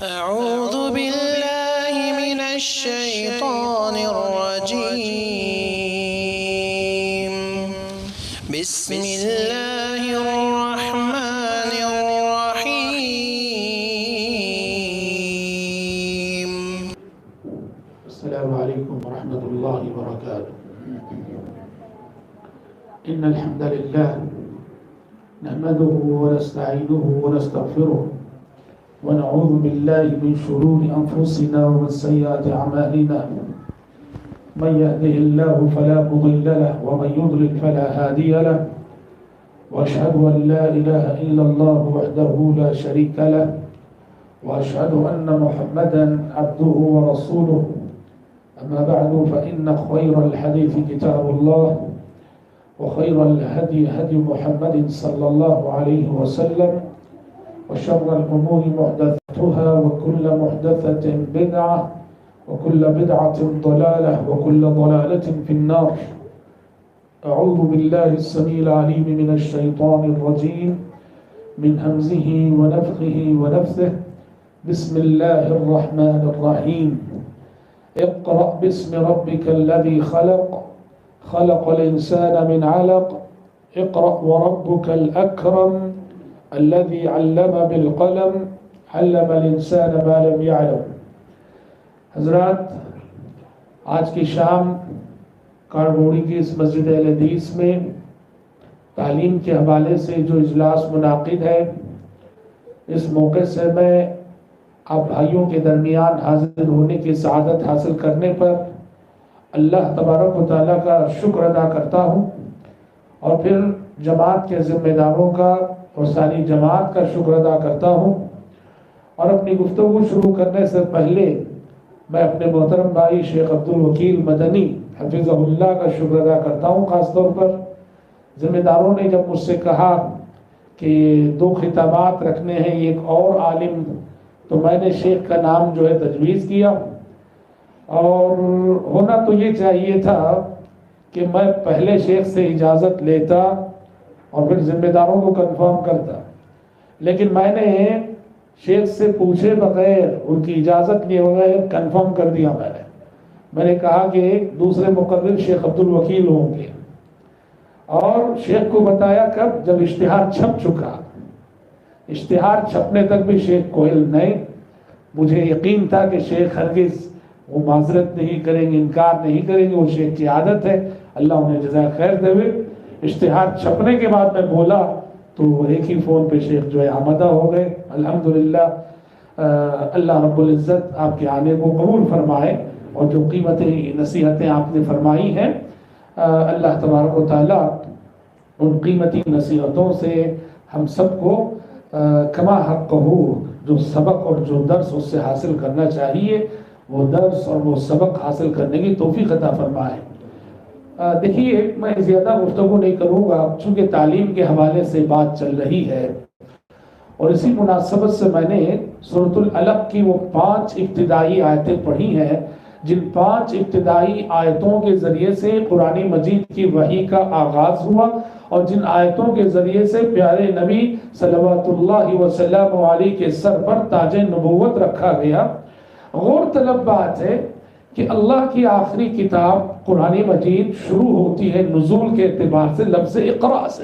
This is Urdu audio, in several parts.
أعوذ بالله من الشيطان الرجيم. بسم الله الرحمن الرحيم. السلام عليكم ورحمة الله وبركاته. إن الحمد لله نحمده ونستعينه ونستغفره ونعوذ بالله من شرور أنفسنا ومن سيئات أعمالنا. من يهده الله فلا مضل له ومن يضلل فلا هادي له. وأشهد أن لا إله إلا الله وحده لا شريك له وأشهد أن محمدا عبده ورسوله. أما بعد فإن خير الحديث كتاب الله وخير الهدي هدي محمد صلى الله عليه وسلم وشر الأمور محدثاتها وكل محدثة بدعة وكل بدعة ضلالة وكل ضلالة في النار. أعوذ بالله السميع العليم من الشيطان الرجيم من همزه ونفخه ونفثه. بسم الله الرحمن الرحيم. اقرأ باسم ربك الذي خلق خلق الإنسان من علق. اقرأ وربك الأكرم الذي علم بالقلم علم الإنسان ما لم يعلم. حضرات، آج کی شام کاربوڑی کی اس مسجد اہل حدیث میں تعلیم کے حوالے سے جو اجلاس منعقد ہے، اس موقع سے میں آپ بھائیوں کے درمیان حاضر ہونے کی سعادت حاصل کرنے پر اللہ تبارک و تعالیٰ کا شکر ادا کرتا ہوں، اور پھر جماعت کے ذمہ داروں کا اور ساری جماعت کا شکر ادا کرتا ہوں. اور اپنی گفتگو شروع کرنے سے پہلے میں اپنے محترم بھائی شیخ عبدالوکیل مدنی حفظہ اللہ کا شکر ادا کرتا ہوں. خاص طور پر ذمہ داروں نے جب مجھ سے کہا کہ 2 خطابات رکھنے ہیں، ایک اور عالم، تو میں نے شیخ کا نام جو ہے تجویز کیا. اور ہونا تو یہ چاہیے تھا کہ میں پہلے شیخ سے اجازت لیتا اور پھر ذمہ داروں کو کنفرم کرتا، لیکن میں نے شیخ سے پوچھے بغیر، ان کی اجازت لیے بغیر کنفرم کر دیا. میں نے کہا کہ دوسرے مقرر شیخ عبدالوکیل ہوں گے، اور شیخ کو بتایا کب؟ جب اشتہار چھپ چکا. اشتہار چھپنے تک بھی شیخ کوئل نہیں. مجھے یقین تھا کہ شیخ ہرگز وہ معذرت نہیں کریں گے، انکار نہیں کریں گے، وہ شیخ کی عادت ہے. اللہ انہیں جزائے خیر دے. اشتہار چھپنے کے بعد میں بولا تو ایک ہی فون پہ شیخ جو ہے آمدہ ہو گئے. الحمدللہ اللہ رب العزت آپ کے آنے کو قبول فرمائے، اور جو قیمتی نصیحتیں آپ نے فرمائی ہیں، اللہ تبارک و تعالیٰ ان قیمتی نصیحتوں سے ہم سب کو کما حق ہو جو سبق اور جو درس اس سے حاصل کرنا چاہیے، وہ درس اور وہ سبق حاصل کرنے کی توفیق عطا فرمائے. دیکھیے، میں زیادہ گفتگو نہیں کروں گا چونکہ تعلیم کے حوالے سے بات چل رہی ہے، اور اسی مناسبت سے میں نے سورۃ العلق کی وہ 5 ابتدائی آیتیں پڑھی ہیں، جن 5 ابتدائی آیتوں کے ذریعے سے قرآن مجید کی وحی کا آغاز ہوا، اور جن آیتوں کے ذریعے سے پیارے نبی صلوات اللہ وسلم علیہ کے سر پر تاج نبوت رکھا گیا. غور طلب بات ہے کہ اللہ کی آخری کتاب قرآن مجید شروع ہوتی ہے نزول کے اعتبار سے لفظ اقرا سے،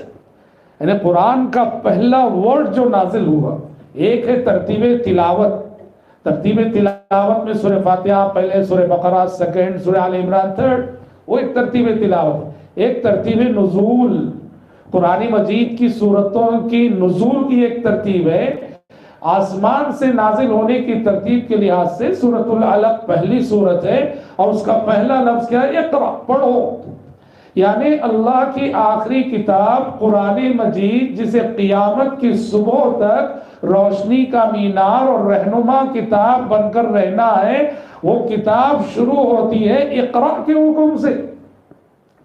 یعنی قرآن کا پہلا ورڈ جو نازل ہوا. ایک ہے ترتیب تلاوت. ترتیب تلاوت میں سورہ فاتحہ پہلے، سورہ بقرہ سیکنڈ، سورہ آل عمران تھرڈ، وہ ایک ترتیب تلاوت. ایک ترتیب نزول، قرآن مجید کی سورتوں کی نزول کی ایک ترتیب ہے. آسمان سے نازل ہونے کی ترتیب کے لحاظ سے سورۃ العلق پہلی سورت ہے، اور اس کا پہلا لفظ کیا ہے؟ اقرا، پڑھو. یعنی اللہ کی آخری کتاب قرآن مجید، جسے قیامت کی صبح تک روشنی کا مینار اور رہنما کتاب بن کر رہنا ہے، وہ کتاب شروع ہوتی ہے اقرا کے حکم سے.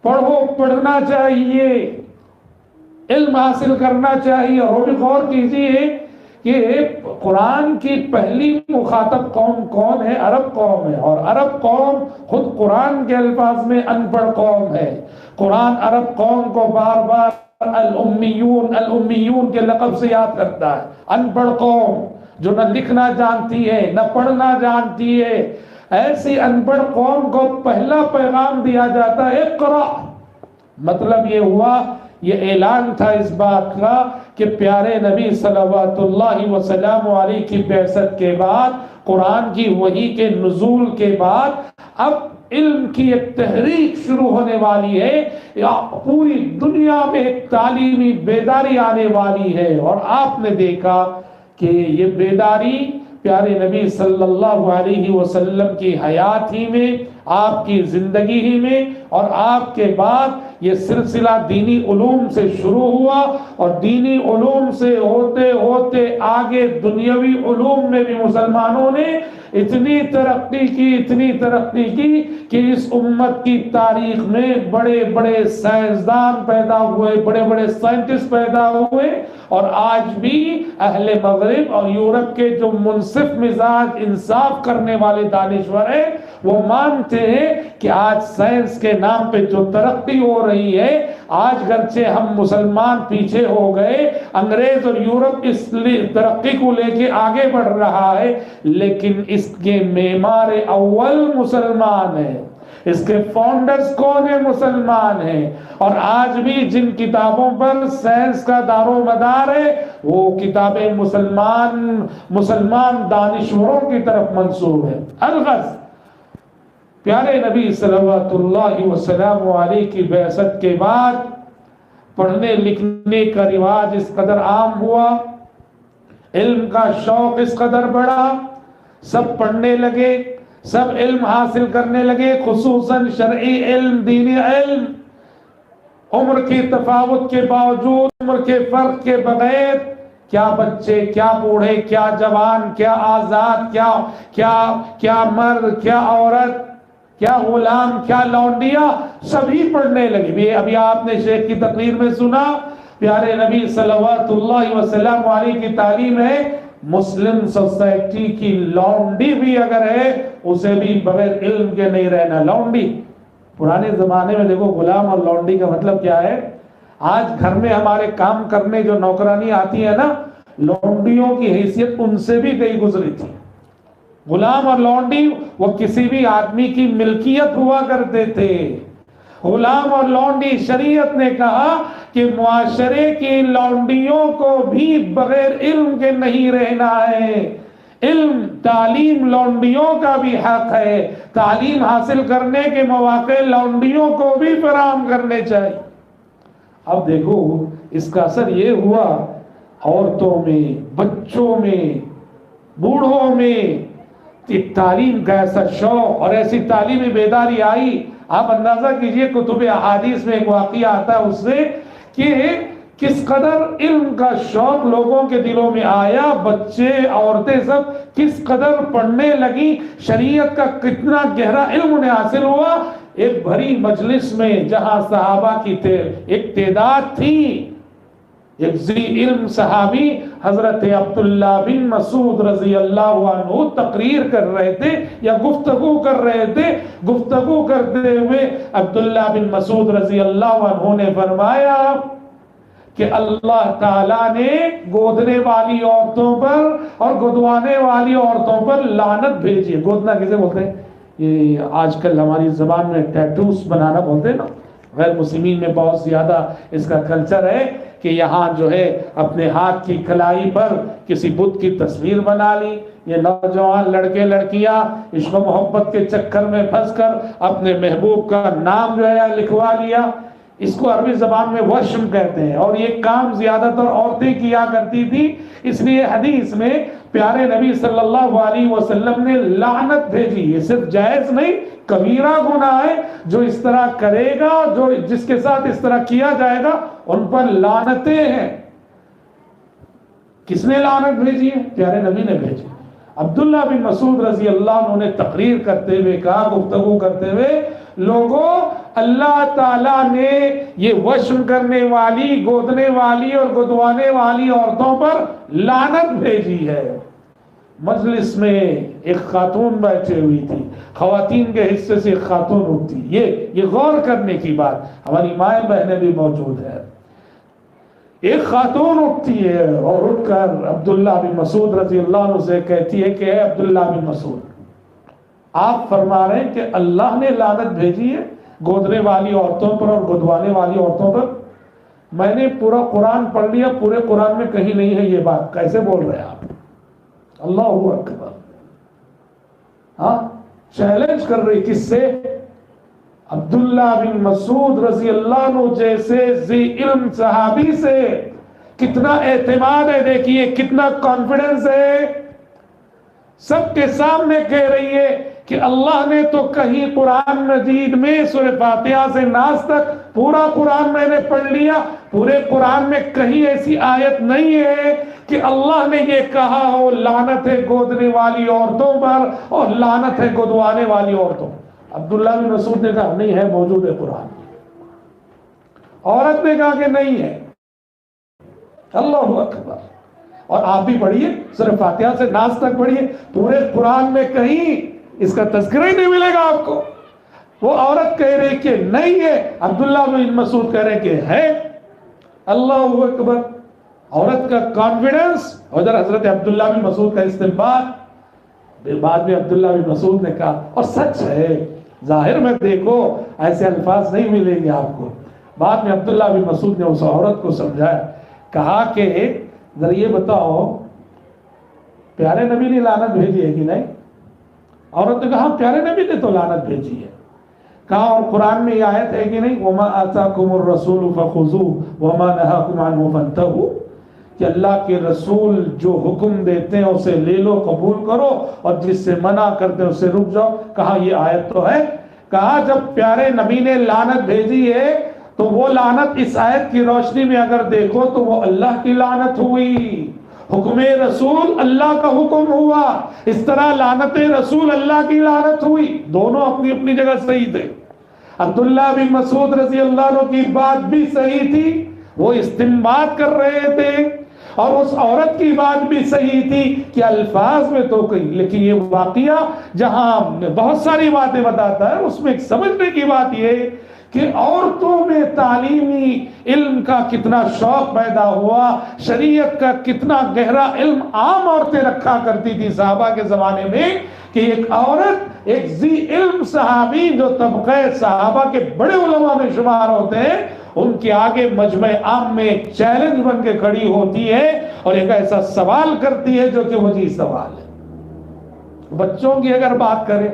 پڑھو، پڑھنا چاہیے، علم حاصل کرنا چاہیے. اور بھی غور کیجیے کہ قرآن کی پہلی مخاطب قوم کون ہے؟ عرب قوم ہے، اور عرب قوم خود قرآن کے الفاظ میں ان پڑھ قوم ہے. قرآن عرب قوم کو بار بار الامیون کے لقب سے یاد کرتا ہے، ان پڑھ قوم. جو نہ لکھنا جانتی ہے نہ پڑھنا جانتی ہے، ایسی ان پڑھ قوم کو پہلا پیغام دیا جاتا ہے اقرا۔ مطلب یہ ہوا، یہ اعلان تھا اس بات کا کہ پیارے نبی صلوات اللہ وسلم علیہ کی بعثت کے بعد، قرآن کی وحی کے نزول کے بعد اب علم کی ایک تحریک شروع ہونے والی ہے، پوری دنیا میں ایک تعلیمی بیداری آنے والی ہے۔ اور آپ نے دیکھا کہ یہ بیداری پیارے نبی صلی اللہ علیہ وسلم کی حیات ہی میں، آپ کی زندگی ہی میں، اور آپ کے بعد یہ سلسلہ دینی علوم سے شروع ہوا، اور دینی علوم سے ہوتے ہوتے آگے دنیاوی علوم میں بھی مسلمانوں نے اتنی ترقی کی کہ اس امت کی تاریخ میں بڑے بڑے سائنسدان پیدا ہوئے، بڑے بڑے سائنٹسٹ پیدا ہوئے، اور آج بھی اہل مغرب اور یورپ کے جو منصف مزاج انصاف کرنے والے دانشور ہیں وہ مانتے ہیں کہ آج سائنس کے نام پہ جو ترقی ہو رہی ہے، آج گرچہ ہم مسلمان پیچھے ہو گئے، انگریز اور یورپ اس ترقی کو لے کے آگے بڑھ رہا ہے، لیکن اس کے معمار اول مسلمان ہیں، اس کے فاؤنڈرز کون ہیں؟ مسلمان ہیں۔ اور آج بھی جن کتابوں پر سائنس کا دار و مدار ہے وہ کتابیں مسلمان دانشوروں کی طرف منسوب ہے۔ الغرض پیارے نبی صلوات اللہ وسلم علیہ کی بعثت کے بعد پڑھنے لکھنے کا رواج اس قدر عام ہوا، علم کا شوق اس قدر بڑھا، سب پڑھنے لگے، سب علم حاصل کرنے لگے، خصوصاً شرعی علم، دینی علم، عمر کی تفاوت کے باوجود، عمر کے فرق کے بغیر، کیا بچے، کیا بوڑھے، کیا جوان، کیا آزاد، کیا مرد، کیا عورت، کیا غلام، کیا لونڈیاں، سبھی پڑھنے لگے۔ ابھی آپ نے شیخ کی تقریر میں سنا، پیارے نبی صلوات اللہ وسلم علیہ کی تعلیم ہے مسلم سوسائٹی کی لونڈی بھی اگر ہے اسے بھی بغیر علم کے نہیں رہنا۔ لونڈی پرانے زمانے میں دیکھو، غلام اور لونڈی کا مطلب کیا ہے؟ آج گھر میں ہمارے کام کرنے جو نوکرانی آتی ہے نا، لونڈیوں کی حیثیت ان سے بھی کئی گزری تھی۔ غلام اور لونڈی وہ کسی بھی آدمی کی ملکیت ہوا کرتے تھے۔ غلام اور لونڈی، شریعت نے کہا کہ معاشرے کی لونڈیوں کو بھی بغیر علم کے نہیں رہنا ہے۔ علم، تعلیم لونڈیوں کا بھی حق ہے، تعلیم حاصل کرنے کے مواقع لونڈیوں کو بھی فراہم کرنے چاہیے۔ اب دیکھو اس کا اثر یہ ہوا، عورتوں میں، بچوں میں، بوڑھوں میں تعلیم کا ایسا شوق اور ایسی تعلیمی بیداری آئی۔ آپ اندازہ کیجئے کتب احادیث میں ایک واقعہ آتا ہے اس سے کہ کس قدر علم کا شوق لوگوں کے دلوں میں آیا، بچے، عورتیں سب کس قدر پڑھنے لگی، شریعت کا کتنا گہرا علم انہیں حاصل ہوا۔ ایک بھری مجلس میں جہاں صحابہ کی ایک تعداد تھی، ایک ذی علم صحابی حضرت عبداللہ بن مسعود رضی اللہ عنہ تقریر کر رہے تھے یا گفتگو کر رہے تھے۔ گفتگو کرتے ہوئے عبداللہ بن مسعود رضی اللہ عنہ نے فرمایا کہ اللہ تعالیٰ نے گودنے والی عورتوں پر اور گدوانے والی عورتوں پر لعنت بھیجی ہے۔ گودنا کسے بولتے ہیں؟ یہ آج کل ہماری زبان میں ٹیٹوز بنانا بولتے ہیں نا، غیر مسلمین میں بہت زیادہ اس کا کلچر ہے کہ یہاں جو ہے اپنے ہاتھ کی کلائی پر کسی بت کی تصویر بنا لی۔ یہ نوجوان لڑکے لڑکیاں عشق و محبت کے چکر میں پھنس کر اپنے محبوب کا نام جو ہے لکھوا لیا۔ اس کو عربی زبان میں وشم کہتے ہیں، اور یہ کام زیادہ تر عورتیں کیا کرتی تھی۔ اس لیے حدیث میں پیارے نبی صلی اللہ علیہ وسلم نے لعنت بھیجی۔ یہ صرف جائز نہیں، کبیرہ گناہ ہے۔ جو اس طرح کرے گا، جو جس کے ساتھ اس طرح کیا جائے گا، ان پر لعنتیں ہیں۔ کس نے لعنت بھیجی ہے؟ پیارے نبی نے بھیجی۔ عبداللہ بن مسعود رضی اللہ عنہ نے تقریر کرتے ہوئے کہا، گفتگو کرتے ہوئے، لوگوں، اللہ تعالیٰ نے یہ وشم کرنے والی، گودنے والی اور گدوانے والی عورتوں پر لعنت بھیجی ہے۔ مجلس میں ایک خاتون بیٹھے ہوئی تھی، خواتین کے حصے سے ایک خاتون ہوتی، یہ غور کرنے کی بات، ہماری مائیں بہنیں بھی موجود ہیں۔ ایک خاتون اٹھتی ہے اور اٹھ کر عبداللہ بن مسعود رضی اللہ عنہ سے کہتی ہے کہ اے عبداللہ بن مسعود، آپ فرما رہے ہیں کہ اللہ نے لعنت بھیجی ہے گودنے والی عورتوں پر اور گدوانے والی عورتوں پر؟ میں نے پورا قرآن پڑھ لیا، پورے قرآن میں کہیں نہیں ہے یہ بات، کیسے بول رہے ہیں آپ؟ اللہ اکبر. ہاں، چیلنج کر رہی کس سے؟ عبداللہ بن مسعود رضی اللہ عنہ جیسے ذی علم صحابی سے. کتنا اعتماد ہے، دیکھیے کتنا کانفیڈنس ہے. سب کے سامنے کہہ رہی ہے کہ اللہ نے تو کہیں قرآن مجید میں سورہ فاتحہ سے ناس تک پورا قرآن میں نے پڑھ لیا، پورے قرآن میں کہیں ایسی آیت نہیں ہے کہ اللہ نے یہ کہا ہو لعنت ہے گودنے والی عورتوں پر اور لعنت ہے گدوانے والی عورتوں. عبداللہ بن مسعود نے کہا نہیں ہے، موجود ہے قرآن. عورت نے کہا کہ نہیں ہے. اللہ اکبر. اور آپ بھی پڑھیے، سورہ فاتحہ سے ناس تک پڑھیے، پورے قرآن میں کہیں اس کا تذکرہ ہی نہیں ملے گا آپ کو. وہ عورت کہہ رہی کہ نہیں ہے، عبداللہ بن مسعود کہہ رہے کہ ہے. اللہ اکبر. عورت کا کانفیڈنس، ادھر حضرت عبداللہ بن مسعود کا استنباط. بعد میں عبداللہ بن مسعود نے کہا، اور سچ ہے، ظاہر میں دیکھو ایسے الفاظ نہیں ملیں گے آپ کو. بعد میں عبداللہ بن مسعود نے اس عورت کو سمجھایا، کہا کہ ذرا یہ بتاؤ پیارے نبی نے لعنت بھیجی ہے کہ نہیں؟ عورت نے کہا پیارے نبی نے تو لعنت بھیجی ہے. کہا اور قرآن میں یہ آیت ہے کہ نہیں، وَمَا آتَاكُمُ الرَّسُولُ فَخُذُوهُ وَمَا نَهَاكُمْ عَنْهُ فَانْتَهُوا، کہ اللہ کے رسول جو حکم دیتے ہیں اسے لے لو، قبول کرو، اور جس سے منع کرتے ہیں اسے رک جاؤ. کہا یہ آیت تو ہے. کہا جب پیارے نبی نے لعنت بھیجی ہے تو وہ لعنت اس آیت کی روشنی میں اگر دیکھو تو وہ اللہ کی لعنت ہوئی. حکم رسول اللہ کا حکم ہوا، اس طرح لعنت رسول اللہ کی لعنت ہوئی. دونوں اپنی اپنی جگہ صحیح تھے. عبداللہ بن مسعود رضی اللہ عنہ کی بات بھی صحیح تھی، وہ استنباط کر رہے تھے، اور اس عورت کی بات بھی صحیح تھی کہ الفاظ میں تو کہیں، لیکن یہ واقعہ جہاں بہت ساری باتیں بتاتا ہے اس میں ایک سمجھنے کی بات یہ کہ عورتوں میں تعلیمی علم کا کتنا شوق پیدا ہوا، شریعت کا کتنا گہرا علم عام عورتیں رکھا کرتی تھی صحابہ کے زمانے میں، کہ ایک عورت ایک ذی علم صحابی جو طبقہ صحابہ کے بڑے علماء میں شمار ہوتے ہیں، ان کے آگے مجمع عام میں چیلنج بن کے کھڑی ہوتی ہے اور ایک ایسا سوال کرتی ہے جو کہ وجیز سوال ہے. بچوں کی اگر بات کریں،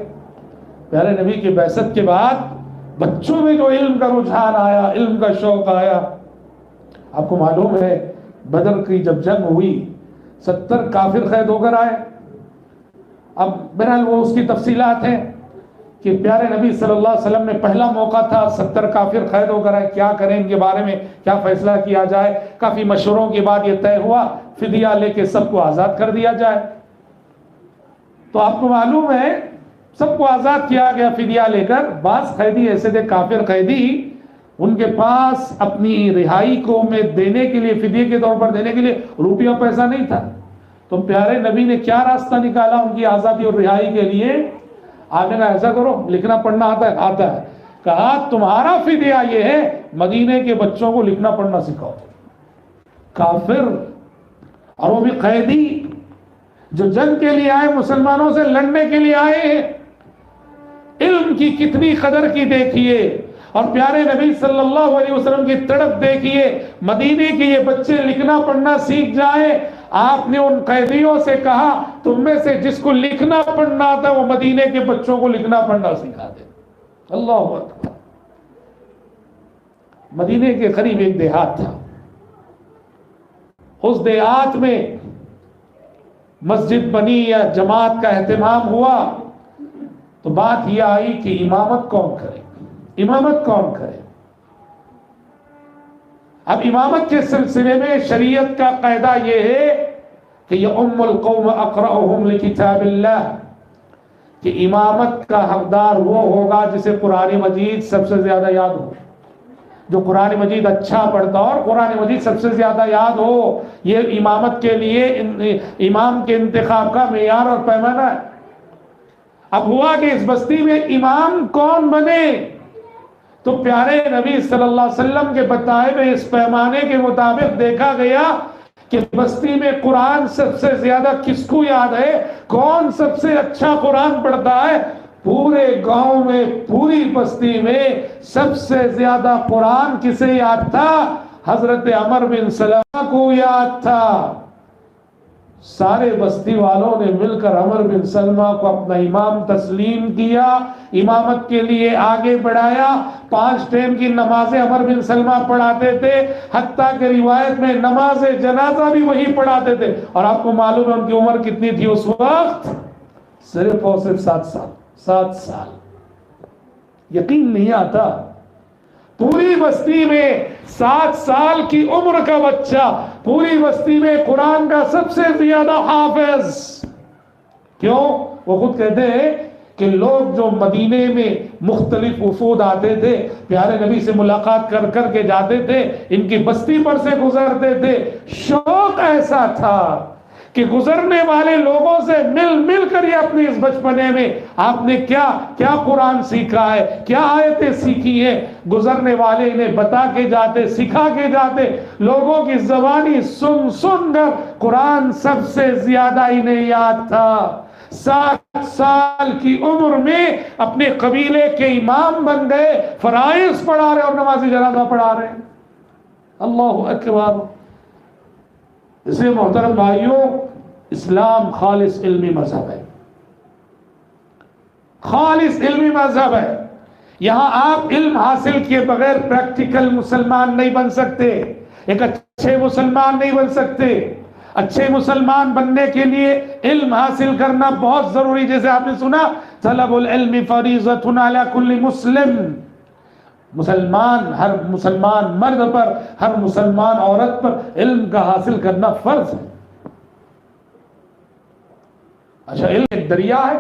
پیارے نبی کی بعثت کے بعد بچوں میں جو علم کا رجحان آیا، علم کا شوق آیا. آپ کو معلوم ہے بدر کی جب جنگ ہوئی 70 کافر قید ہو کر آئے. اب بہرحال وہ اس کی تفصیلات ہیں کہ پیارے نبی صلی اللہ علیہ وسلم نے پہلا موقع تھا، 70 کافر قید ہو کر آئے، کیا کریں ان کے بارے میں، کیا فیصلہ کیا جائے. کافی مشوروں کے بعد یہ طے ہوا فدیہ لے کے سب کو آزاد کر دیا جائے. تو آپ کو معلوم ہے سب کو آزاد کیا گیا فدیہ لے کر. بعض قیدی ایسے تھے، کافر قیدی، ان کے پاس اپنی رہائی کو میں دینے کے لیے، فدیے کے طور پر دینے کے لیے روپیہ پیسہ نہیں تھا. تو پیارے نبی نے کیا راستہ نکالا ان کی آزادی اور رہائی کے لیے؟ آپ نے کہا ایسا کرو، لکھنا پڑھنا آتا ہے؟ آتا ہے. کہا تمہارا فدیہ یہ ہے مدینے کے بچوں کو لکھنا پڑھنا سکھاؤ. کافر اور وہ بھی قیدی جو جنگ کے لیے آئے، مسلمانوں سے لڑنے کے لیے آئے ہیں. علم کی کتنی قدر کی دیکھیے، اور پیارے نبی صلی اللہ علیہ وسلم کی تڑپ دیکھیے، مدینے کے یہ بچے لکھنا پڑھنا سیکھ جائیں. آپ نے ان قیدیوں سے کہا تم میں سے جس کو لکھنا پڑھنا آتا وہ مدینے کے بچوں کو لکھنا پڑھنا سکھا دے. اللہ اکبر. مدینے کے قریب ایک دیہات تھا، اس دیہات میں مسجد بنی یا جماعت کا اہتمام ہوا تو بات یہ آئی کہ امامت کون کرے، امامت کون کرے. اب امامت کے سلسلے میں شریعت کا قاعدہ یہ ہے کہ یہ القوم اقرأہم لکتاب اللہ، کہ امامت کا حقدار وہ ہوگا جسے قرآن مجید سب سے زیادہ یاد ہو، جو قرآن مجید اچھا پڑھتا ہو اور قرآن مجید سب سے زیادہ یاد ہو. یہ امامت کے لیے امام کے انتخاب کا معیار اور پیمانہ ہے. اب ہوا کہ اس بستی میں امام کون بنے؟ تو پیارے نبی صلی اللہ علیہ وسلم کے بتائے ہوئے اس پیمانے کے مطابق دیکھا گیا کہ بستی میں قرآن سب سے زیادہ کس کو یاد ہے، کون سب سے اچھا قرآن پڑھتا ہے؟ پورے گاؤں میں، پوری بستی میں سب سے زیادہ قرآن کسے یاد تھا؟ حضرت عمر بن سلمہ کو یاد تھا۔ سارے بستی والوں نے مل کر عمر بن سلمہ کو اپنا امام تسلیم کیا، امامت کے لیے آگے بڑھایا۔ 5 ٹائم کی نمازیں عمر بن سلمہ پڑھاتے تھے، حتیٰ کہ روایت میں نماز جنازہ بھی وہی پڑھاتے تھے۔ اور آپ کو معلوم ہے ان کی عمر کتنی تھی اس وقت؟ صرف اور صرف 7 سال۔ 7 سال، یقین نہیں آتا، پوری بستی میں 7 سال کی عمر کا بچہ، پوری بستی میں قرآن کا سب سے زیادہ حافظ۔ کیوں؟ وہ خود کہتے ہیں کہ لوگ جو مدینے میں مختلف وفود آتے تھے، پیارے نبی سے ملاقات کر کر کے جاتے تھے، ان کی بستی پر سے گزرتے تھے، شوق ایسا تھا کہ گزرنے والے لوگوں سے مل مل کر یہ اپنے اس بچپنے میں آپ نے کیا قرآن سیکھا ہے، کیا آیتیں سیکھی ہیں، گزرنے والے انہیں بتا کے جاتے، سکھا کے جاتے۔ لوگوں کی زبانی سن سن کر قرآن سب سے زیادہ انہیں یاد تھا۔ 7 سال کی عمر میں اپنے قبیلے کے امام بن گئے، فرائض پڑھا رہے اور نماز جنازہ پڑھا رہے۔ اللہ اکبر۔ اسے محترم بھائیوں، اسلام خالص علمی مذہب ہے، خالص علمی مذہب ہے۔ یہاں آپ علم حاصل کیے بغیر پریکٹیکل مسلمان نہیں بن سکتے، ایک اچھے مسلمان نہیں بن سکتے۔ اچھے مسلمان بننے کے لیے علم حاصل کرنا بہت ضروری، جیسے آپ نے سنا طلب العلم فریضۃ علی کل مسلم، ہر مسلمان مرد پر، ہر مسلمان عورت پر علم کا حاصل کرنا فرض ہے۔ اچھا، علم ایک دریا ہے،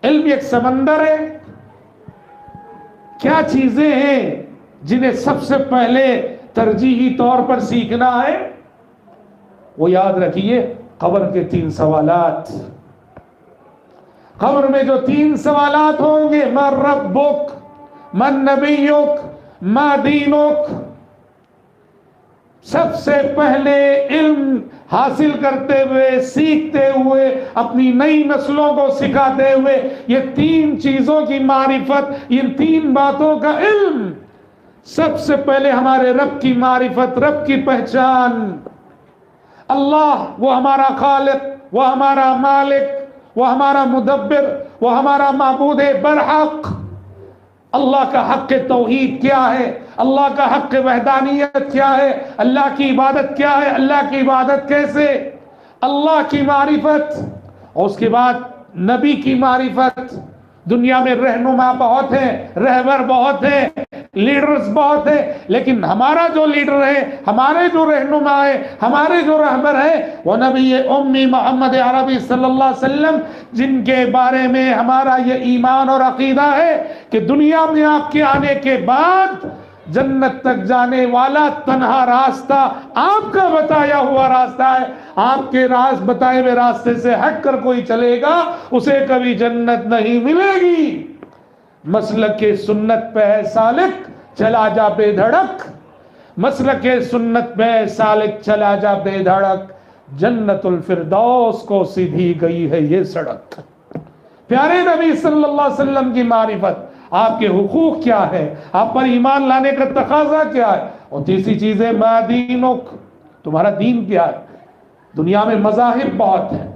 علم ایک سمندر ہے۔ کیا چیزیں ہیں جنہیں سب سے پہلے ترجیحی طور پر سیکھنا ہے؟ وہ یاد رکھیے، قبر کے 3 سوالات۔ قبر میں جو 3 سوالات ہوں گے، من ربک، من نبیک، ما دینک، سب سے پہلے علم حاصل کرتے ہوئے، سیکھتے ہوئے، اپنی نئی نسلوں کو سکھاتے ہوئے، یہ 3 چیزوں کی معرفت، ان 3 باتوں کا علم، سب سے پہلے ہمارے رب کی معرفت، رب کی پہچان، اللہ وہ ہمارا خالق، وہ ہمارا مالک، وہ ہمارا مدبر، وہ ہمارا معبود برحق۔ اللہ کا حق توحید کیا ہے، اللہ کا حق وحدانیت کیا ہے، اللہ کی عبادت کیا ہے، اللہ کی عبادت کیسے، اللہ کی معرفت، اور اس کے بعد نبی کی معرفت۔ دنیا میں رہنما بہت ہیں، رہبر بہت ہیں، لیڈرز بہت ہیں، لیکن ہمارا جو لیڈر ہے، ہمارے جو رہنما ہے، ہمارے جو رہبر ہے، وہ نبی امی محمد عربی صلی اللہ علیہ وسلم، جن کے بارے میں ہمارا یہ ایمان اور عقیدہ ہے کہ دنیا میں آپ کے آنے کے بعد جنت تک جانے والا تنہا راستہ آپ کا بتایا ہوا راستہ ہے۔ آپ کے بتائے ہوئے راستے سے ہٹ کر کوئی چلے گا، اسے کبھی جنت نہیں ملے گی۔ مسلک سنت پہ ہے سالک، چلا جا بے دھڑک، مسلک سنت پہ ہے سالک، چلا جا بے دھڑک، جنت الفردوس کو سیدھی گئی ہے یہ سڑک۔ پیارے نبی صلی اللہ علیہ وسلم کی معرفت، آپ کے حقوق کیا ہے، آپ پر ایمان لانے کا تقاضا کیا ہے، اور تیسری چیز ہے ما دینک، تمہارا دین کیا ہے۔ دنیا میں مذاہب بہت ہیں،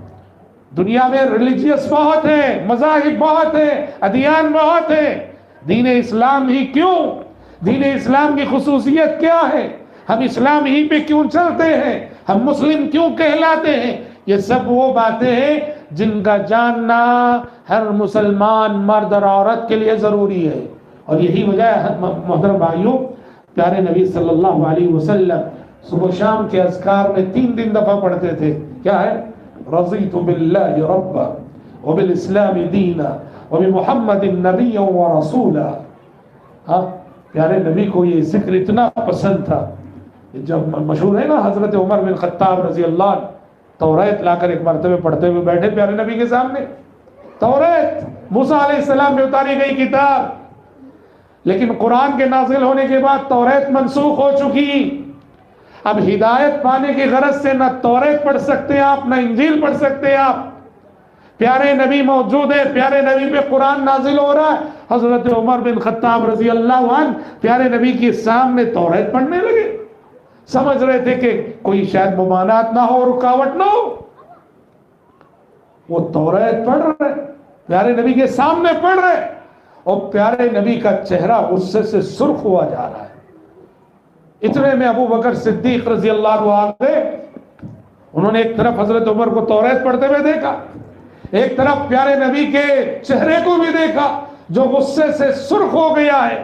دنیا میں ریلیجیس بہت ہیں، مذاہب بہت ہیں، ادیان بہت ہیں، دین اسلام ہی کیوں؟ دین اسلام کی خصوصیت کیا ہے؟ ہم اسلام ہی پہ کیوں چلتے ہیں؟ ہم مسلم کیوں کہلاتے ہیں؟ یہ سب وہ باتیں ہیں جن کا جاننا ہر مسلمان مرد اور عورت کے لیے ضروری ہے۔ اور یہی وجہ ہے محترم بھائیوں، پیارے نبی صلی اللہ علیہ وسلم صبح و شام کے اذکار میں 3 دفعہ پڑھتے تھے، کیا ہے؟ رضیت باللہ ربا وبالاسلام دینا وبمحمد نبی ورسولا۔ ہاں، پیارے نبی کو یہ ذکر اتنا پسند تھا، جب مشہور ہے نا حضرت عمر بن خطاب رضی اللہ عنہ توریت لا کر ایک مرتبہ پڑھتے ہوئے بیٹھے پیارے نبی کے سامنے، توریت موسیٰ علیہ السلام میں اتاری گئی کتاب، لیکن قرآن کے نازل ہونے کے بعد توریت منسوخ ہو چکی. اب ہدایت پانے کی غرض سے نہ توریت پڑھ سکتے آپ نہ انجیل پڑھ سکتے آپ. پیارے نبی موجود ہے, پیارے نبی پہ قرآن نازل ہو رہا ہے. حضرت عمر بن خطاب رضی اللہ عنہ پیارے نبی کے سامنے توریت پڑھنے لگے. سمجھ رہے تھے کہ کوئی شاید ممانعت نہ ہو, رکاوٹ نہ ہو. وہ توریت پڑھ رہے, پیارے نبی کے سامنے پڑھ رہے, اور پیارے نبی کا چہرہ غصے سے سرخ ہوا جا رہا ہے. اتنے میں ابو بکر صدیق رضی اللہ عنہ آ گئے. انہوں نے ایک طرف حضرت عمر کو توریت پڑھتے ہوئے دیکھا, ایک طرف پیارے نبی کے چہرے کو بھی دیکھا جو غصے سے سرخ ہو گیا ہے.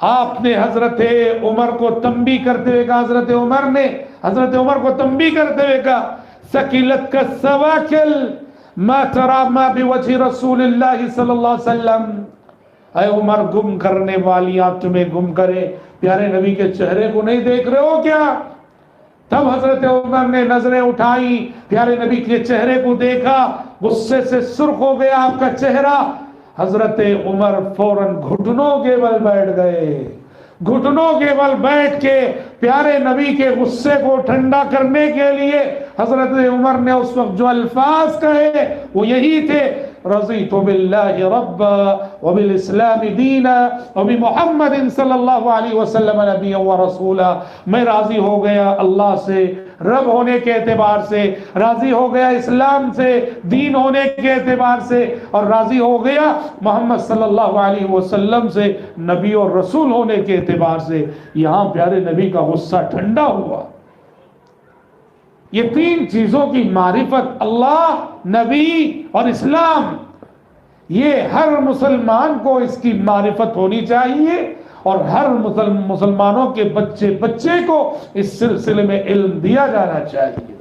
آپ نے حضرت عمر کو تنبیہ کرتے ہوئے کہا, حضرت عمر کو تنبیہ کرتے ہوئے کہا, ثقلت کا سواکل ما ترى ما بوجه رسول اللہ صلی اللہ علیہ وسلم. اے عمر, گم کرنے والی آپ تمہیں گم کرے, پیارے نبی کے چہرے کو نہیں دیکھ رہے ہو کیا؟ تب حضرت عمر نے نظریں اٹھائی, پیارے نبی کے چہرے کو دیکھا, غصے سے سرخ ہو گیا آپ کا چہرہ. حضرت عمر فوراً گھٹنوں کے بل بیٹھ گئے. گھٹنوں کے بل بیٹھ کے پیارے نبی کے غصے کو ٹھنڈا کرنے کے لیے حضرت عمر نے اس وقت جو الفاظ کہے وہ یہی تھے, رضیت باللہ ربا وبالاسلام دینا وبمحمد صلی اللہ علیہ وسلم نبیا ورسولا. میں راضی ہو گیا اللہ سے رب ہونے کے اعتبار سے, راضی ہو گیا اسلام سے دین ہونے کے اعتبار سے, اور راضی ہو گیا محمد صلی اللہ علیہ وسلم سے نبی اور رسول ہونے کے اعتبار سے. یہاں پیارے نبی کا غصہ ٹھنڈا ہوا. یہ تین چیزوں کی معرفت, اللہ, نبی اور اسلام, یہ ہر مسلمان کو اس کی معرفت ہونی چاہیے, اور ہر مسلمانوں کے بچے کو اس سلسلے میں علم دیا جانا چاہیے.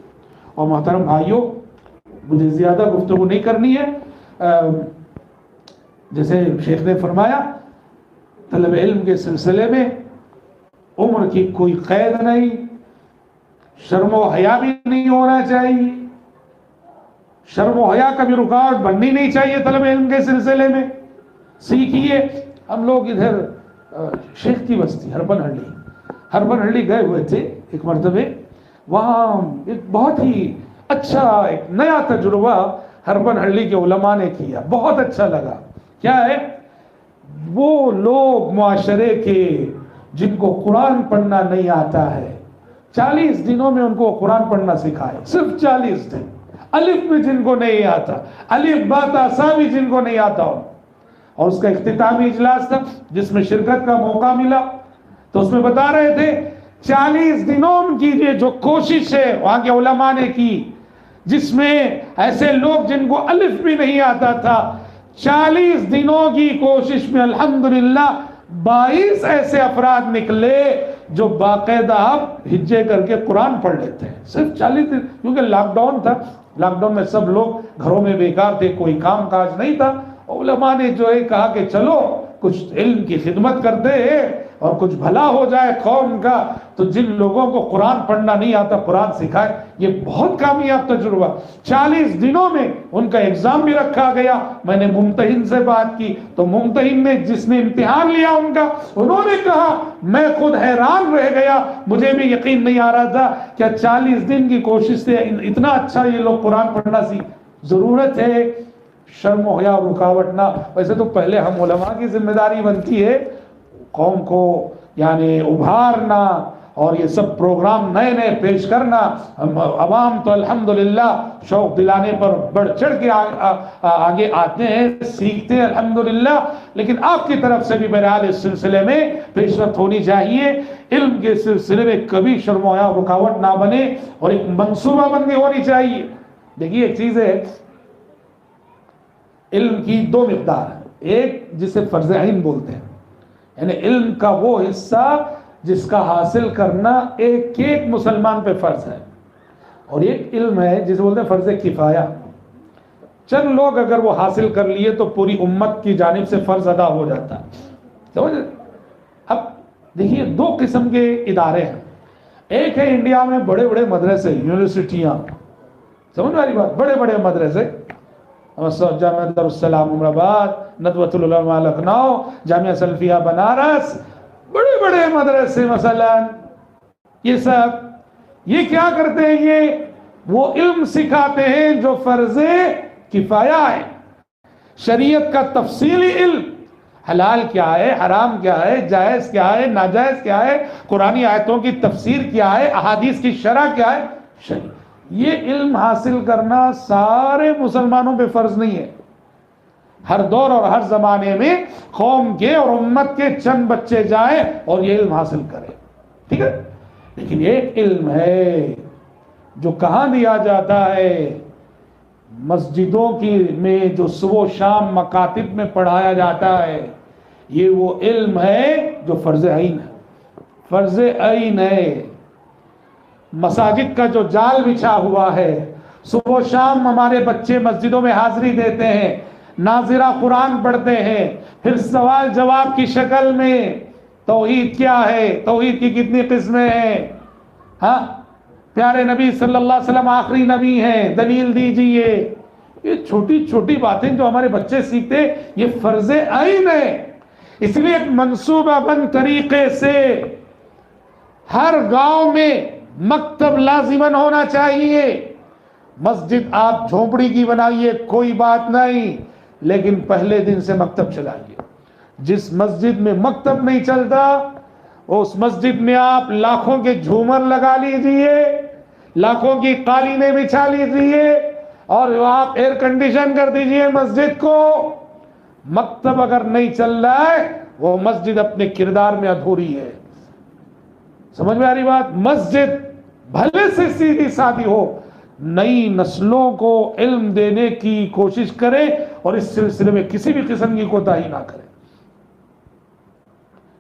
اور محترم بھائیوں, مجھے زیادہ گفتگو نہیں کرنی ہے. جیسے شیخ نے فرمایا, طلب علم کے سلسلے میں عمر کی کوئی قید نہیں, شرم و حیا بھی نہیں ہونا چاہیے, شرم و حیا کا بھی رکاوٹ بننی نہیں چاہیے طلب علم کے سلسلے میں. سیکھیے. ہم لوگ ادھر شیخ کی بستی ہربن ہڈی گئے ہوئے تھے ایک مرتبہ. وہاں ایک بہت ہی اچھا ایک نیا تجربہ ہربن ہڈی کے علماء نے کیا, بہت اچھا لگا. کیا ہے, وہ لوگ معاشرے کے جن کو قرآن پڑھنا نہیں آتا ہے, 40 دنوں میں ان کو قرآن پڑھنا سکھائے, صرف 40 دن. الف بھی جن کو نہیں آتا, الف با تا سا بھی جن کو نہیں آتا ہو. اور اس کا اختتامی اجلاس تھا جس میں شرکت کا موقع ملا, تو اس میں بتا رہے تھے 40 دنوں کی جو کوشش ہے وہاں کے علماء نے کی, جس میں ایسے لوگ جن کو الف بھی نہیں آتا تھا, 40 دنوں کی کوشش میں الحمدللہ 22 ایسے افراد نکلے جو باقاعدہ آپ ہجے کر کے قرآن پڑھ لیتے ہیں. صرف 40 دن, کیونکہ لاک ڈاؤن تھا, لاک ڈاؤن میں سب لوگ گھروں میں بیکار تھے, کوئی کام کاج نہیں تھا. علماء نے جو ہے کہا کہ چلو کچھ علم کی خدمت کرتے ہیں اور کچھ بھلا ہو جائے قوم کا, تو جن لوگوں کو قرآن پڑھنا نہیں آتا قرآن سکھائے. یہ بہت کامیاب تجربہ. 40 دنوں میں ان کا ایگزام بھی رکھا گیا. میں نے ممتحن سے بات کی تو ممتحن نے جس نے امتحان لیا ان کا, انہوں نے کہا میں خود حیران رہ گیا, مجھے بھی یقین نہیں آ رہا تھا کہ 40 دن کی کوشش سے اتنا اچھا یہ لوگ قرآن پڑھنا سیکھ. ضرورت ہے شرم و حیا رکاوٹ نہ. ویسے تو پہلے ہم علماء کی ذمہ داری بنتی ہے قوم کو یعنی ابھارنا اور یہ سب پروگرام نئے نئے پیش کرنا. عوام تو الحمدللہ شوق دلانے پر بڑھ چڑھ کے آگے آتے ہیں, سیکھتے ہیں الحمدللہ. لیکن آپ کی طرف سے بھی بہرحال اس سلسلے میں پیش رفت ہونی چاہیے. علم کے سلسلے میں کبھی شرم و حیا رکاوٹ نہ بنے اور ایک منصوبہ بندی ہونی چاہیے. دیکھیے ایک چیز ہے, علم کی 2 مقدار ہیں. ایک جسے فرض عین بولتے ہیں, یعنی علم کا وہ حصہ جس کا حاصل کرنا ایک مسلمان پہ فرض ہے, اور ایک علم ہے جسے بولتے ہیں فرض کفایہ. چند لوگ اگر وہ حاصل کر لیے تو پوری امت کی جانب سے فرض ادا ہو جاتا ہے. سمجھ. اب دیکھیے 2 قسم کے ادارے ہیں. ایک ہے انڈیا میں بڑے بڑے مدرسے, یونیورسٹیاں, سمجھ والی بات, بڑے بڑے مدرسے, جامعہ دارالسلام عمر آباد، ندوۃ العلماء لکھنؤ، جامعہ سلفیہ بنارس، بڑے بڑے مدرسے مثلا، یہ سب یہ کیا کرتے ہیں؟ یہ وہ علم سکھاتے ہیں جو فرض کفایہ ہے، شریعت کا تفصیلی علم، حلال کیا ہے، حرام کیا ہے، جائز کیا ہے، ناجائز کیا ہے، قرآنی آیتوں کی تفسیر کیا ہے، احادیث کی شرح کیا ہے، شریعت۔ یہ علم حاصل کرنا سارے مسلمانوں پہ فرض نہیں ہے، ہر دور اور ہر زمانے میں قوم کے اور امت کے چند بچے جائیں اور یہ علم حاصل کریں، ٹھیک ہے؟ لیکن ایک علم ہے جو کہاں دیا جاتا ہے؟ مسجدوں کی میں جو صبح و شام مکاتب میں پڑھایا جاتا ہے، یہ وہ علم ہے جو فرض عین ہے، فرض عین ہے۔ مساجد کا جو جال بچھا ہوا ہے، صبح و شام ہمارے بچے مسجدوں میں حاضری دیتے ہیں، ناظرہ قرآن پڑھتے ہیں، پھر سوال جواب کی شکل میں توحید کیا ہے، توحید کی کتنی قسمیں ہیں، ہاں پیارے نبی صلی اللہ علیہ وسلم آخری نبی ہیں، دلیل دیجئے۔ یہ چھوٹی چھوٹی باتیں جو ہمارے بچے سیکھتے، یہ فرض عین ہے۔ اس لیے ایک منصوبہ بند طریقے سے ہر گاؤں میں مکتب لازماً ہونا چاہیے۔ مسجد آپ جھونپڑی کی بنائیے، کوئی بات نہیں، لیکن پہلے دن سے مکتب چلائیے۔ جس مسجد میں مکتب نہیں چلتا، اس مسجد میں آپ لاکھوں کے جھومر لگا لیجئے، لاکھوں کی قالینیں بچھا لیجئے، اور آپ ایئر کنڈیشن کر دیجئے مسجد کو۔ مکتب اگر نہیں چل رہا ہے، وہ مسجد اپنے کردار میں ادھوری ہے۔ سمجھ میں آ رہی بات؟ مسجد بھلے سے سیدھی سادھی ہو، نئی نسلوں کو علم دینے کی کوشش کرے اور اس سلسلے میں کسی بھی قسم کی کوتاہی نہ کرے،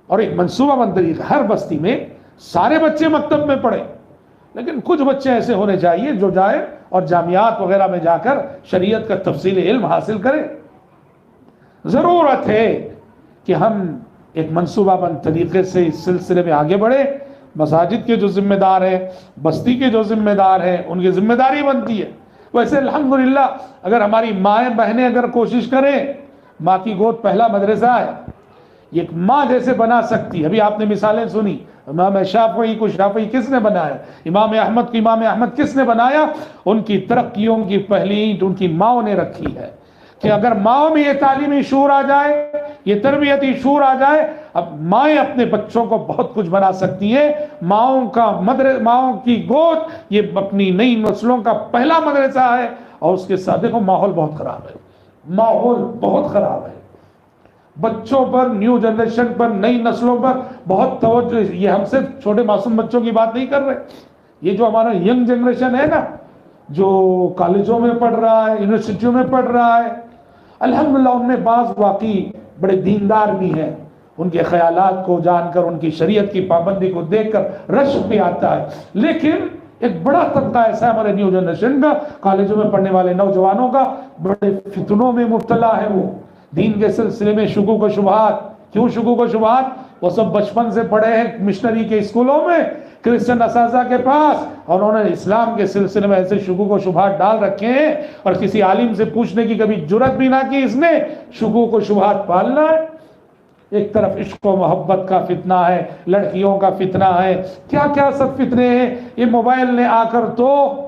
اور ایک منصوبہ بند طریقہ، ہر بستی میں سارے بچے مکتب میں پڑھیں، لیکن کچھ بچے ایسے ہونے چاہیے جو جائیں اور جامعات وغیرہ میں جا کر شریعت کا تفصیلی علم حاصل کریں۔ ضرورت ہے کہ ہم ایک منصوبہ بند طریقے سے اس سلسلے میں آگے بڑھیں۔ مساجد کے جو ذمہ دار ہیں، بستی کے جو ذمہ دار ہیں، ان کی ذمہ داری بنتی ہے۔ ویسے الحمدللہ اگر ہماری مائیں بہنیں اگر کوشش کریں، ماں کی گود پہلا مدرسہ ہے، یہ ایک ماں جیسے بنا سکتی ہے۔ ابھی آپ نے مثالیں سنی، امام شافعی کو شافعی کس نے بنایا، امام احمد کو امام احمد کس نے بنایا؟ ان کی ترقیوں کی پہلی اینٹ ان کی ماؤں نے رکھی ہے۔ کہ اگر ماؤں میں یہ تعلیمی شعور آ جائے، یہ تربیتی شعور آ جائے، اب مائیں اپنے بچوں کو بہت کچھ بنا سکتی ہیں۔ ماؤں کی گود یہ اپنی نئی نسلوں کا پہلا مدرسہ ہے، اور اس کے ساتھ دیکھو ماحول بہت خراب ہے، ماحول بہت خراب ہے۔ بچوں پر، نیو جنریشن پر، نئی نسلوں پر بہت توجہ۔ یہ ہم صرف چھوٹے معصوم بچوں کی بات نہیں کر رہے، یہ جو ہمارا ینگ جنریشن ہے نا، جو کالجوں میں پڑھ رہا ہے، یونیورسٹیوں میں پڑھ رہا ہے، الحمدللہ ان میں بعض واقعی بڑے دیندار بھی ہیں۔ ان کے خیالات کو جان کر، ان کی شریعت کی پابندی کو دیکھ کر رشک بھی آتا ہے، لیکن ایک بڑا طبقہ ایسا ہے ہمارے نیو جنریشن کا، کالجوں میں پڑھنے والے نوجوانوں کا، بڑے فتنوں میں مبتلا ہے۔ وہ دین کے سلسلے میں شکوک و شبہات۔ کیوں شکوک و شبہات؟ وہ سب بچپن سے پڑھے ہیں مشنری کے اسکولوں میں، کرسچن اساتذہ کے پاس، اور انہوں نے اسلام کے سلسلے میں ایسے شکوک و شبہات ڈال رکھے ہیں، اور کسی عالم سے پوچھنے کی کبھی جرت بھی نہ کی اس نے۔ شکوک و شبہات پالنا ہے۔ ایک طرف عشق و محبت کا فتنہ ہے، لڑکیوں کا فتنہ ہے، کیا کیا سب فتنے ہیں۔ یہ موبائل نے آ کر تو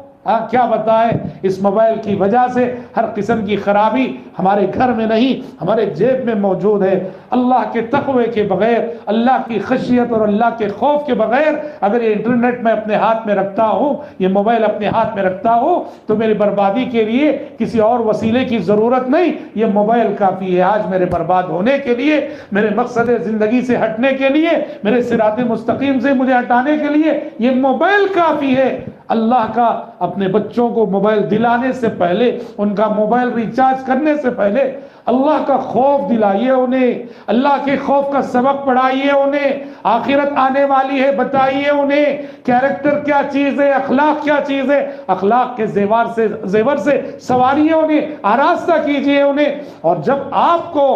کیا بتائیں، اس موبائل کی وجہ سے ہر قسم کی خرابی ہمارے گھر میں نہیں، ہمارے جیب میں موجود ہے۔ اللہ کے تقوی کے بغیر، اللہ کی خشیت اور اللہ کے خوف کے بغیر اگر یہ انٹرنیٹ میں اپنے ہاتھ میں رکھتا ہوں، یہ موبائل اپنے ہاتھ میں رکھتا ہوں، تو میری بربادی کے لیے کسی اور وسیلے کی ضرورت نہیں، یہ موبائل کافی ہے آج میرے برباد ہونے کے لیے، میرے مقصد زندگی سے ہٹنے کے لیے، میرے صراط مستقیم سے مجھے ہٹانے کے لیے یہ موبائل کافی ہے۔ اللہ کا اپنے بچوں کو موبائل دلانے سے پہلے، ان کا موبائل ریچارج کرنے سے پہلے اللہ کا خوف دلائیے انہیں، اللہ کے خوف کا سبق پڑھائیے انہیں، آخرت آنے والی ہے بتائیے انہیں، کیریکٹر کیا چیز ہے، اخلاق کیا چیز ہے، اخلاق کے زیور سے سواریے انہیں، آراستہ کیجئے انہیں۔ اور جب آپ کو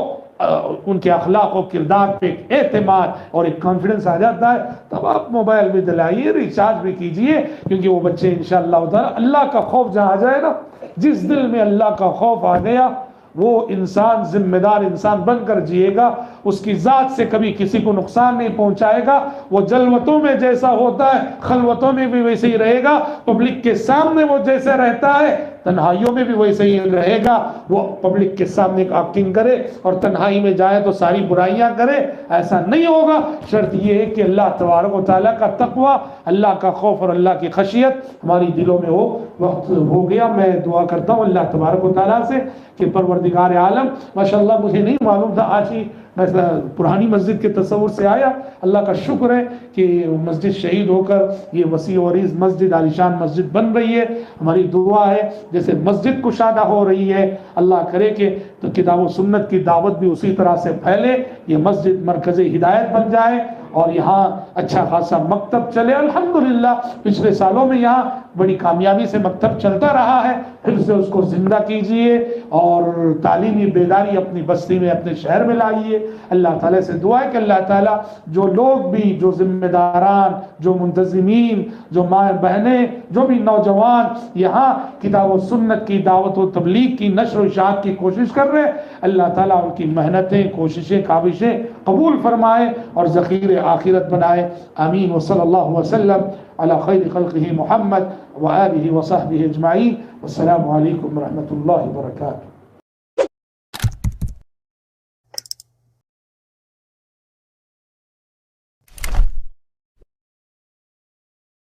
ان کے اخلاق و کردار پہ ایک اعتماد اور ایک کانفیڈنس آ جاتا ہے، تب آپ موبائل بھی دلائیے، ریچارج بھی کیجئے، کیونکہ وہ بچے انشاءاللہ تعالی اللہ کا خوف جہاں آ جائے نا، جس دل میں اللہ کا خوف آ گیا وہ انسان ذمہ دار انسان بن کر جیے گا، اس کی ذات سے کبھی کسی کو نقصان نہیں پہنچائے گا، وہ جلوتوں میں جیسا ہوتا ہے خلوتوں میں بھی ویسے ہی رہے گا، پبلک کے سامنے وہ جیسے رہتا ہے تنہائیوں میں بھی ویسے ہی رہے گا، وہ پبلک کے سامنے ایکٹنگ کرے اور تنہائی میں جائے تو ساری برائیاں کرے، ایسا نہیں ہوگا۔ شرط یہ ہے کہ اللہ تبارک و تعالیٰ کا تقوی، اللہ کا خوف اور اللہ کی خشیت ہماری دلوں میں ہو۔ وقت ہو گیا، میں دعا کرتا ہوں اللہ تبارک و تعالیٰ سے کہ پروردگار عالم، ماشاءاللہ مجھے نہیں معلوم تھا، آج ہی میں پرانی مسجد کے تصور سے آیا، اللہ کا شکر ہے کہ مسجد شہید ہو کر یہ وسیع و عریض مسجد، عالیشان مسجد بن رہی ہے۔ ہماری دعا ہے جیسے مسجد کشادہ ہو رہی ہے، اللہ کرے کہ تو کتاب و سنت کی دعوت بھی اسی طرح سے پھیلے، یہ مسجد مرکز ہدایت بن جائے اور یہاں اچھا خاصا مکتب چلے۔ الحمدللہ پچھلے سالوں میں یہاں بڑی کامیابی سے مکتب چلتا رہا ہے، پھر سے اس کو زندہ کیجئے اور تعلیمی بیداری اپنی بستی میں، اپنے شہر میں لائیے۔ اللہ تعالیٰ سے دعا ہے کہ اللہ تعالیٰ جو لوگ بھی، جو ذمہ داران، جو منتظمین، جو ماں بہنیں، جو بھی نوجوان یہاں کتاب و سنت کی دعوت و تبلیغ کی نشر و اشاعت کی کوشش کر رہے ہیں، اللہ تعالیٰ ان کی محنتیں، کوششیں، کاوشیں قبول فرمائے اور ذخیر آخرت بنائے۔ آمین۔ وصلی اللہ وسلم علی خیر خلقہ محمد وآلہ وصحبہ اجمعین۔ والسلام علیکم ورحمۃ اللہ وبرکاتہ۔